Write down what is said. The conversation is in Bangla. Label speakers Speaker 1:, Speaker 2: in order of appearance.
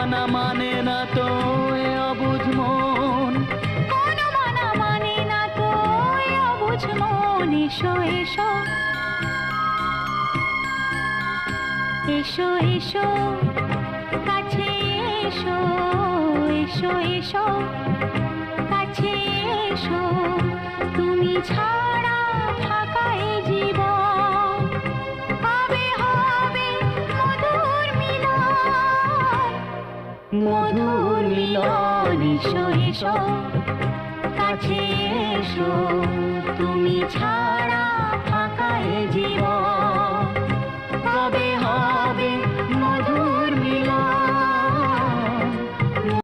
Speaker 1: মানা মানে না তো এ অবুঝ মন,
Speaker 2: কোনো মানা মানে না তো এ অবুঝ মন। এসো এসো এসো এসো কাছে এসো, এসো এসো কাছে এসো। তুমি ছাড়া ফাঁকা এ জীবন, কবে হবে মধুর মিলন, মধুর মিলন। এসো এসো কাছে এসো, তুমি ছাড়া ফাঁকা এ জীবন।